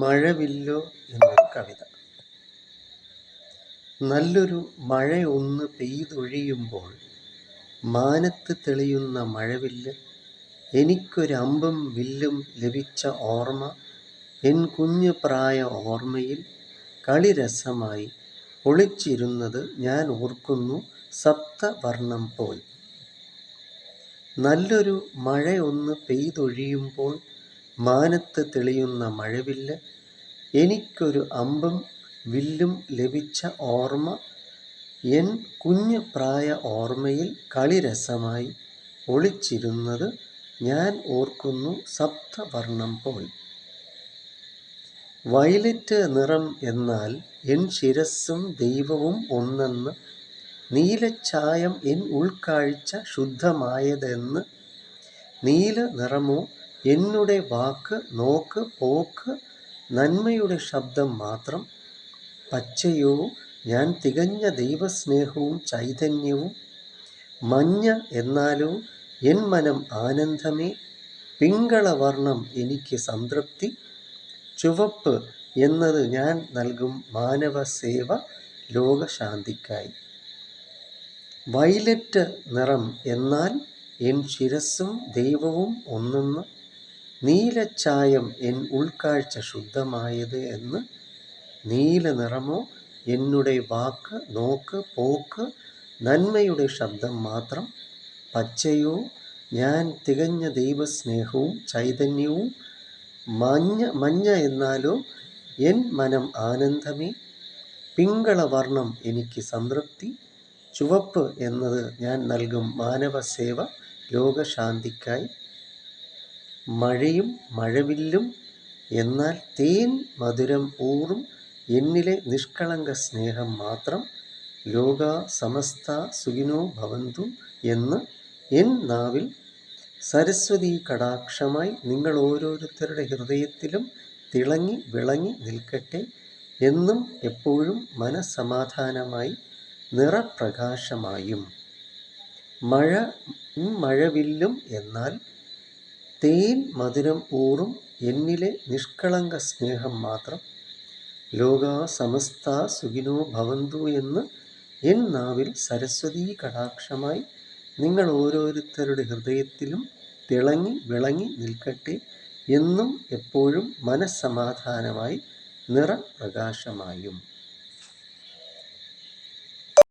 മഴവില്ലോ എന്നൊരു കവിത. നല്ലൊരു മഴയൊന്ന് പെയ്തൊഴിയുമ്പോൾ മാനത്ത് തെളിയുന്ന മഴവില്ല്, എനിക്കൊരമ്പും വില്ലും ലഭിച്ച ഓർമ്മ, എൻ കുഞ്ഞു പ്രായ ഓർമ്മയിൽ കളിരസമായി ഒളിച്ചിരുന്നത് ഞാൻ ഓർക്കുന്നു സപ്തവർണ്ണം പോൽ. നല്ലൊരു മഴയൊന്ന് പെയ്തൊഴിയുമ്പോൾ മാനത്ത് തെളിയുന്ന മഴവില്ല്, എനിക്കൊരു അമ്പും വില്ലും ലഭിച്ച ഓർമ്മ, എൻ കുഞ്ഞു പ്രായ ഓർമ്മയിൽ കളിരസമായി ഒളിച്ചിരുന്നത് ഞാൻ ഓർക്കുന്നു സപ്തവർണ്ണം പോൽ. വയലറ്റ് നിറം എന്നാൽ എൻ ശിരസ്സും ദൈവവും ഒന്നെന്ന്, നീലച്ചായം എൻ ഉൾക്കാഴ്ച ശുദ്ധമായതെന്ന്, നീല നിറമോ എന്നുടെ വാക്ക് നോക്ക് പോക്ക് നന്മയുടെ ശബ്ദം മാത്രം, പച്ചയോ ഞാൻ തികഞ്ഞ ദൈവസ്നേഹവും ചൈതന്യവും, മഞ്ഞ എന്നാലോ എൻ മനം ആനന്ദമേ, പിങ്കളവർണ്ണം എനിക്ക് സംതൃപ്തി, ചുവപ്പ് എന്നത് ഞാൻ നൽകും മാനവസേവ ലോകശാന്തിക്കായി. വയലറ്റ് നിറം എന്നാൽ എൻ ശിരസ്സും ദൈവവും ഒന്നെന്ന്, നീലച്ചായം എൻ ഉൾക്കാഴ്ച ശുദ്ധമായത് എന്ന്, നീല നിറമോ എന്നുടെ വാക്ക് നോക്ക് പോക്ക് നന്മയുടെ ശബ്ദം മാത്രം, പച്ചയോ ഞാൻ തികഞ്ഞ ദൈവസ്നേഹവും ചൈതന്യവും, മഞ്ഞ എന്നാലോ എൻ മനം ആനന്ദമേ, പിങ്കളവർണ്ണം എനിക്ക് സംതൃപ്തി, ചുവപ്പ് എന്നത് ഞാൻ നൽകും മാനവസേവ ലോകശാന്തിക്കായി. മഴയും മഴവില്ലും എന്നാൽ തേൻ മധുരം ഊറും എന്നിലെ നിഷ്കളങ്ക സ്നേഹം മാത്രം, ലോകാ സമസ്ത സുഖിനോ ഭവന്തു എന്ന് എൻ നാവിൽ സരസ്വതീ കടാക്ഷമായി നിങ്ങൾ ഓരോരുത്തരുടെ ഹൃദയത്തിലും തിളങ്ങി വിളങ്ങി നിൽക്കട്ടെ, എന്നും എപ്പോഴും മനസ്സമാധാനമായി നിറപ്രകാശമായും. മഴവില്ലും എന്നാൽ തേൻ മധുരം ഊറും എന്നിലെ നിഷ്കളങ്ക സ്നേഹം മാത്രം, ലോകാ സമസ്ത സുഖിനോ ഭവന്തു എന്ന് എൻ നാവിൽ സരസ്വതീ കടാക്ഷമായി നിങ്ങൾ ഓരോരുത്തരുടെ ഹൃദയത്തിലും തിളങ്ങി വിളങ്ങി നിൽക്കട്ടെ, എന്നും എപ്പോഴും മനസ്സമാധാനമായി നിറപ്രകാശമായും.